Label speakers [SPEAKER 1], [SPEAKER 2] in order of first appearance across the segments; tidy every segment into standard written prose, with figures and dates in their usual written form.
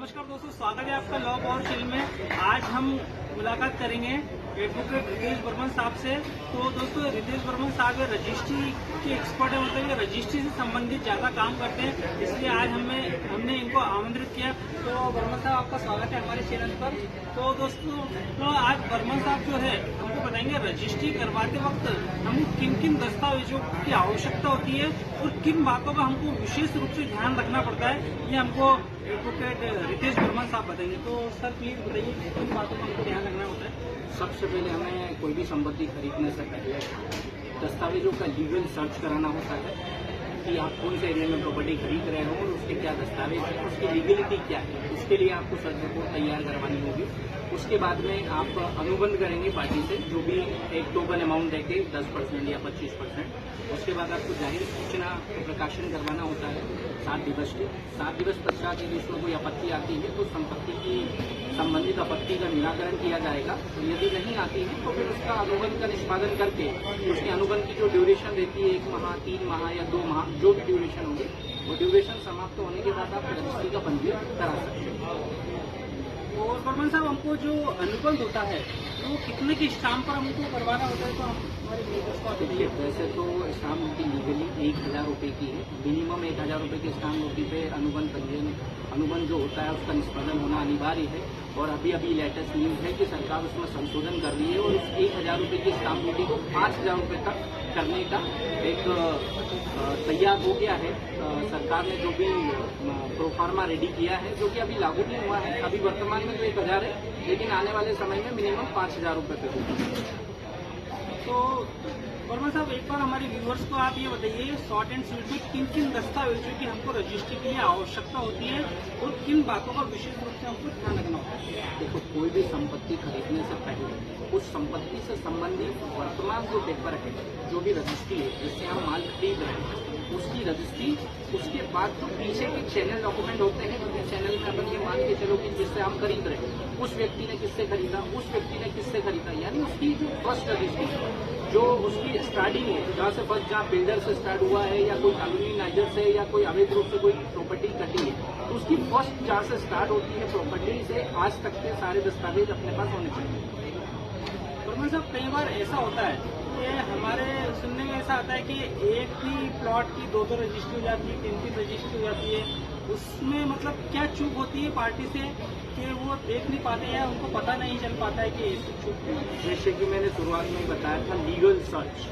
[SPEAKER 1] नमस्कार दोस्तों, स्वागत है आपका लॉ और फिल्म में। आज हम मुलाकात करेंगे एडवोकेट रितेश बर्मन साहब से। तो दोस्तों, रितेश बर्मन साहब रजिस्ट्री के एक्सपर्ट है, मतलब ये रजिस्ट्री से संबंधित ज्यादा काम करते हैं, इसलिए आज हमने इनको आमंत्रित किया। तो बर्मन साहब, आपका स्वागत है हमारे चैनल पर। तो दोस्तों, तो आज बर्मन साहब जो है हमको बताएंगे रजिस्ट्री करवाते वक्त हमको किन किन दस्तावेजों की आवश्यकता होती है और किन बातों का हमको विशेष रूप से ध्यान रखना पड़ता है, ये हमको एडवोकेट रितेश बर्मन साहब बताएंगे। तो सर प्लीज बताइए किन बातों का हमको ध्यान रखना होता है।
[SPEAKER 2] सबसे पहले हमें कोई भी संपत्ति खरीदने से पहले दस्तावेजों का लीगल सर्च कराना होता है कि आप कौन से एरिया में प्रॉपर्टी खरीद रहे हो और उसके क्या दस्तावेज हैं, उसकी लीगलिटी क्या है। उसके लिए आपको सर्च रिपोर्ट तैयार करवानी होगी। उसके बाद में आप अनुबंध करेंगे पार्टी से, जो भी एक टोकन अमाउंट देके 10% या 25%। उसके बाद आपको जाहिर सूचना प्रकाशन करवाना होता है 7 दिवस के। 7 दिवस पश्चात यदि उसमें कोई आपत्ति आती है तो संपत्ति की संबंधित आपत्ति का निराकरण किया जाएगा। यदि नहीं आती है तो फिर उसका अनुबंध का निष्पादन करके उसके अनुबंध की जो ड्यूरेशन रहती है 1 माह, 3 माह या 2 माह, जो भी ड्यूरेशन होगी, वो ड्यूरेशन समाप्त होने के बाद आप रजिस्ट्री का पंजीयन करा सकते हैं।
[SPEAKER 1] और बर्मन साहब, हमको जो अनुबंध होता है वो कितने के स्टाम्प पर हमको करवाना होता है, तो हम हमारे व्यूअर्स को
[SPEAKER 2] देखिए, वैसे तो स्टाम्प ड्यूटी लीगली 1000 रुपये की है। मिनिमम 1000 रुपये की स्टाम्प ड्यूटी पे अनुबंध पंजीयन अनुबंध जो होता है उसका निष्पादन होना अनिवार्य है। और अभी लेटेस्ट न्यूज है कि सरकार उसमें संशोधन कर रही है और उस 1000 रुपये की स्टाम्प ड्यूटी को 5000 रुपये तक करने का एक तैयार हो गया है। सरकार ने जो भी प्रोफार्मा रेडी किया है, जो कि अभी लागू नहीं हुआ है, अभी वर्तमान में तो 1000 है, लेकिन आने वाले समय में मिनिमम 5000 रुपये पे होगा।
[SPEAKER 1] तो बर्मन साहब, एक बार हमारे व्यूअर्स को आप ये बताइए शॉर्ट एंड स्वीट में किन किन दस्तावेजों की हमको रजिस्ट्री के लिए आवश्यकता होती है और किन बातों का विशेष रूप से हमको ध्यान रखना होता है।
[SPEAKER 2] देखो, कोई भी संपत्ति खरीदने से पहले उस संपत्ति से संबंधित वर्तमान जो पेपर है, जो भी रजिस्ट्री है जिससे हम माल खरीद रहे हैं, उसकी रजिस्ट्री, उसके बाद जो पीछे के चैनल डॉक्यूमेंट होते हैं, क्योंकि चैनल में अपन ये मान के चलो कि जिससे हम खरीद रहे हैं उस व्यक्ति ने किससे खरीदा, उस व्यक्ति ने किससे खरीदा, यानी उसकी जो फर्स्ट रजिस्ट्री, जो उसकी स्टार्टिंग है, जहाँ से फर्स्ट, जहाँ बिल्डर से स्टार्ट हुआ है या कोई कानूनी नाइजर से या कोई अवैध रूप से कोई प्रॉपर्टी कटी है, तो उसकी फर्स्ट जहाँ से स्टार्ट होती है प्रॉपर्टी से आज तक के सारे दस्तावेज अपने पास होने चाहिए।
[SPEAKER 1] बर्मन साहब, कई बार ऐसा होता है कि हमारे सुनने में ऐसा आता है कि एक ही प्लॉट की 2 रजिस्ट्री हो जाती है, 3 रजिस्ट्री हो जाती है। उसमें मतलब क्या चूक होती है पार्टी से कि वो देख नहीं पाते हैं, उनको पता नहीं चल पाता है कि ऐसी चूक है।
[SPEAKER 2] जैसे कि मैंने शुरुआत में बताया था, लीगल सर्च।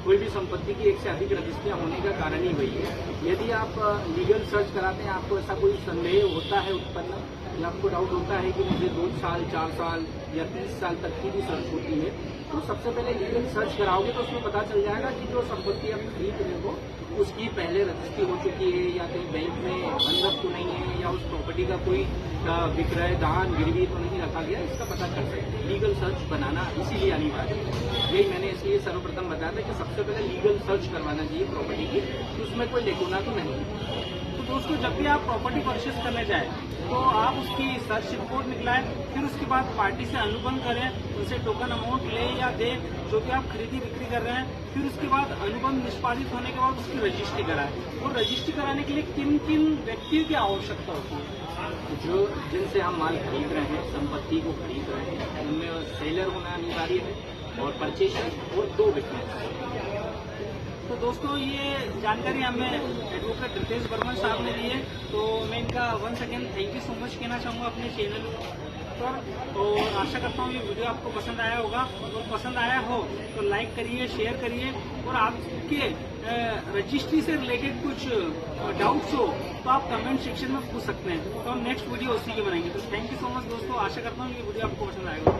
[SPEAKER 2] कोई भी संपत्ति की 1 से अधिक रजिस्ट्रियां होने का कारण ही वही है। यदि आप लीगल सर्च कराते हैं, आपको ऐसा कोई संदेह होता है उत्पन्न, या आपको डाउट होता है कि मुझे 2 साल, 4 साल या 30 साल तक की भी सर्च होती है, तो सबसे पहले लीगल सर्च कराओगे तो उसमें पता चल जाएगा कि जो संपत्ति आप खरीद रहे हो उसकी पहले रजिस्ट्री हो चुकी है या कहीं बैंक में बंधक तो नहीं है, या उस प्रॉपर्टी का कोई विक्रय, दान, गिरवी तो नहीं रखा गया। इसका पता चल सकता है। लीगल सर्च बनाना इसीलिए अनिवार्य है। यही मैंने इसलिए सर्वप्रथम बताया था कि सबसे पहले लीगल सर्च करवाना चाहिए प्रॉपर्टी की, उसमें कोई लेकुना तो नहीं है।
[SPEAKER 1] तो दोस्तों, जब भी आप प्रॉपर्टी परचेस करने जाए तो आप उसकी सर्च रिपोर्ट निकलाएं, फिर उसके बाद पार्टी से अनुबंध करें, उनसे टोकन अमाउंट ले या दे जो कि आप खरीदी बिक्री कर रहे हैं। फिर उसके बाद अनुबंध निष्पादित होने के बाद उसकी रजिस्ट्री कराएं। और रजिस्ट्री कराने के लिए किन किन व्यक्तियों की आवश्यकता होती है?
[SPEAKER 2] जो जिनसे हम माल खरीद रहे हैं, संपत्ति को खरीद रहे हैं, उनमें सेलर होना अनिवार्य है और परचेसर और 2 विटनेस।
[SPEAKER 1] तो दोस्तों, ये जानकारी हमें एडवोकेट रितेश बर्मन साहब ने दी है, तो मैं इनका once again thank you so much कहना चाहूँगा अपने चैनल पर। और आशा करता हूँ ये वीडियो आपको पसंद आया होगा, और पसंद आया हो तो लाइक करिए, शेयर करिए, और आपके रजिस्ट्री से रिलेटेड कुछ डाउट्स हो तो आप कमेंट सेक्शन में पूछ सकते हैं, तो हम नेक्स्ट वीडियो उसी की बनाएंगे। तो थैंक यू सो मच दोस्तों, आशा करता हूँ ये वीडियो आपको पसंद आएगा।